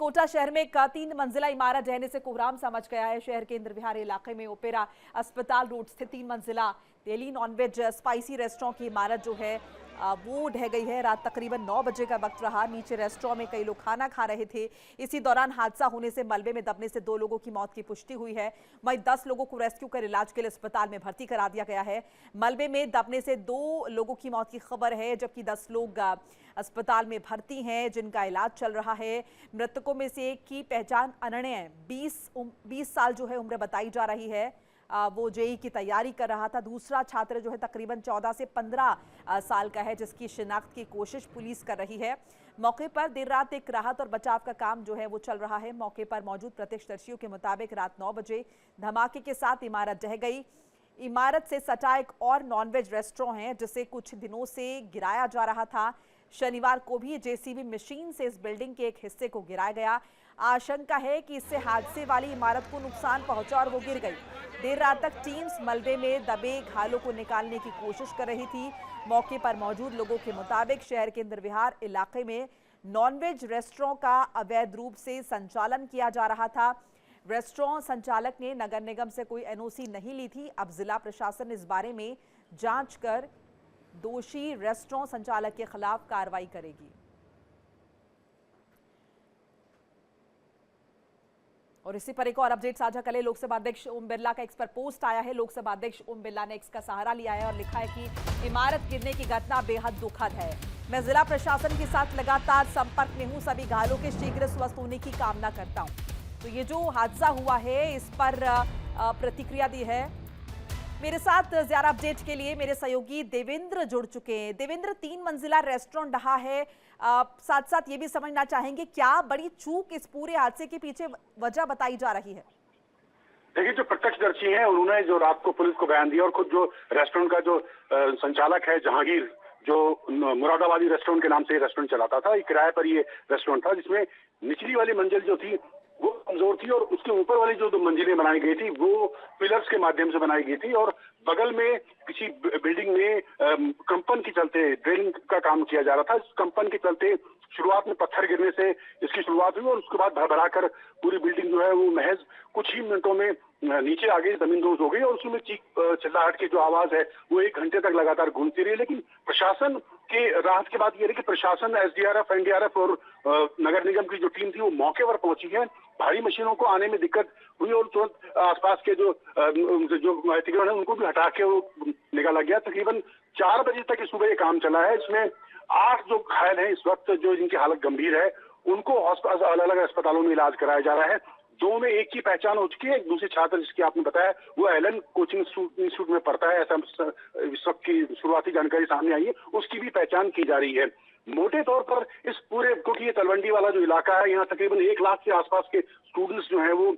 कोटा शहर में एक 3 मंजिला इमारत ढहने से कोहराम सा मच गया है। शहर के इंद्र विहार इलाके में ओपेरा अस्पताल रोड स्थित 3 मंजिला डेली नॉनवेज स्पाइसी रेस्टोरेंट की इमारत जो है वो ढह गई है। रात तकरीबन 9 बजे का वक्त रहा। नीचे रेस्टोरेंट में कई लोग खाना खा रहे थे। इसी दौरान हादसा होने से मलबे में दबने से 2 लोगों की मौत की पुष्टि हुई है। वहीं 10 लोगों को रेस्क्यू कर इलाज के लिए अस्पताल में भर्ती करा दिया गया है। मलबे में दबने से 2 लोगों की मौत की खबर है, जबकि 10 लोग अस्पताल में भर्ती हैं जिनका इलाज चल रहा है। मृतकों में से एक की पहचान अनन्य 20 साल जो है उम्र बताई जा रही है। वो जेई की तैयारी कर रहा था। दूसरा छात्र जो है तकरीबन 14 से 15 साल का है, जिसकी शिनाख्त की कोशिश पुलिस कर रही है। मौके पर देर रात एक राहत और बचाव का काम जो है वो चल रहा है। मौके पर मौजूद प्रत्यक्षदर्शियों के मुताबिक रात 9 बजे धमाके के साथ इमारत ढह गई। इमारत से सटा एक और नॉनवेज रेस्टोरेंट है जिसे कुछ दिनों से गिराया जा रहा था। शनिवार को भी जेसीबी मशीन से इस बिल्डिंग के एक हिस्से को गिराया गया। आशंका है कि इससे हादसे वाली इमारत को नुकसान पहुंचा और वो गिर गई। देर रात तक टीम्स मलबे में दबे घायलों को निकालने की कोशिश कर रही थी। मौके पर मौजूद लोगों के मुताबिक शहर के इंद्र विहार इलाके में नॉनवेज रेस्टोरेंट का अवैध रूप से संचालन किया जा रहा था। रेस्टोरेंट संचालक ने नगर निगम से कोई एनओसी नहीं ली थी। अब जिला प्रशासन इस बारे में जांच कर दोषी रेस्टोरेंट संचालक के खिलाफ कार्रवाई करेगी। और इसी पर एक और अपडेट साझा करें। लोकसभा अध्यक्ष ओम बिरला का एक्स पर पोस्ट आया है। लोकसभा अध्यक्ष ओम बिरला ने एक्स का सहारा लिया है और लिखा है कि इमारत गिरने की घटना बेहद दुखद है। मैं जिला प्रशासन के साथ लगातार संपर्क में हूं। सभी घायलों के शीघ्र स्वस्थ होने की कामना करता हूं। तो ये जो हादसा हुआ है इस पर प्रतिक्रिया दी है। मेरे साथ ज्यादा अपडेट के लिए मेरे सहयोगी देवेंद्र जुड़ चुके हैं। देवेंद्र, 3 मंजिला रेस्टोरेंट ढहा है, साथ साथ ये भी समझना चाहेंगे क्या बड़ी चूक इस पूरे हादसे के पीछे वजह बताई जा रही है? देखिए, जो प्रत्यक्षदर्शी हैं उन्होंने जो रात को पुलिस को बयान दिया और खुद जो रेस्टोरेंट का जो संचालक है जहांगीर, जो मुरादाबादी रेस्टोरेंट के नाम से रेस्टोरेंट चलाता था, किराए पर ये रेस्टोरेंट था जिसमें निचली वाली मंजिल जो थी वो कमजोर थी और उसके ऊपर वाली जो 2 मंजिलें बनाई गई थी वो पिलर्स के माध्यम से बनाई गई थी और बगल में किसी बिल्डिंग में कंपन के चलते ड्रिलिंग का काम किया जा रहा था। इस कंपन के चलते शुरुआत में पत्थर गिरने से इसकी शुरुआत हुई और उसके बाद भरभराकर पूरी बिल्डिंग जो है वो महज कुछ ही मिनटों में नीचे आ गई, जमींदोज हो गई और उसमें चीख चिल्लाहट की जो आवाज है वो 1 घंटे तक लगातार गूंजती रही। लेकिन प्रशासन के राहत की बात यह है कि प्रशासन, एसडीआरएफ, एनडीआरएफ और नगर निगम की जो टीम थी वो मौके पर पहुंची है। भारी मशीनों को आने में दिक्कत हुई और तुरंत आसपास के जो अतिक्रमण है उनको भी हटा के वो निकाला गया। तकरीबन 4 बजे तक इस सुबह ये काम चला है। इसमें 8 जो घायल हैं इस वक्त, जो जिनकी हालत गंभीर है, उनको अलग अलग अस्पतालों में इलाज कराया जा रहा है। 2 में एक की पहचान हो चुकी है। एक दूसरे छात्र जिसकी आपने बताया वो एलन कोचिंग इंस्टीट्यूट में पढ़ता है, ऐसा इस वक्त की शुरुआती जानकारी सामने आई है, उसकी भी पहचान की जा रही है। मोटे तौर पर इस पूरे, क्योंकि ये तलवंडी वाला जो इलाका है यहाँ तकरीबन 1 लाख के आसपास के स्टूडेंट्स जो हैं वो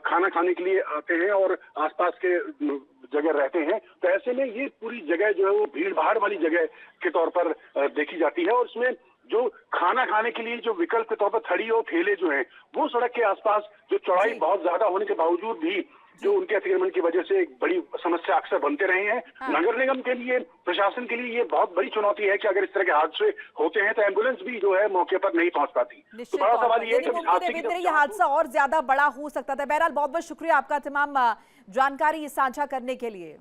खाना खाने के लिए आते हैं और आसपास के जगह रहते हैं, तो ऐसे में ये पूरी जगह जो है वो भीड़ भाड़ वाली जगह के तौर पर देखी जाती है। और इसमें जो खाना खाने के लिए जो विकल्प के तौर पर थड़ी और ठेले जो हैं वो सड़क के आसपास, जो चौड़ाई बहुत ज्यादा होने के बावजूद भी जो उनके अतिक्रमण की वजह से एक बड़ी समस्या अक्सर बनते रहे हैं। हाँ। नगर निगम के लिए, प्रशासन के लिए ये बहुत बड़ी चुनौती है कि अगर इस तरह के हादसे होते हैं तो एम्बुलेंस भी जो है मौके पर नहीं पहुंच पाती। तो बड़ा सवाल ये है कि ये हादसा और ज्यादा बड़ा हो सकता था। बहरहाल बहुत बहुत शुक्रिया आपका तमाम जानकारी साझा करने के लिए।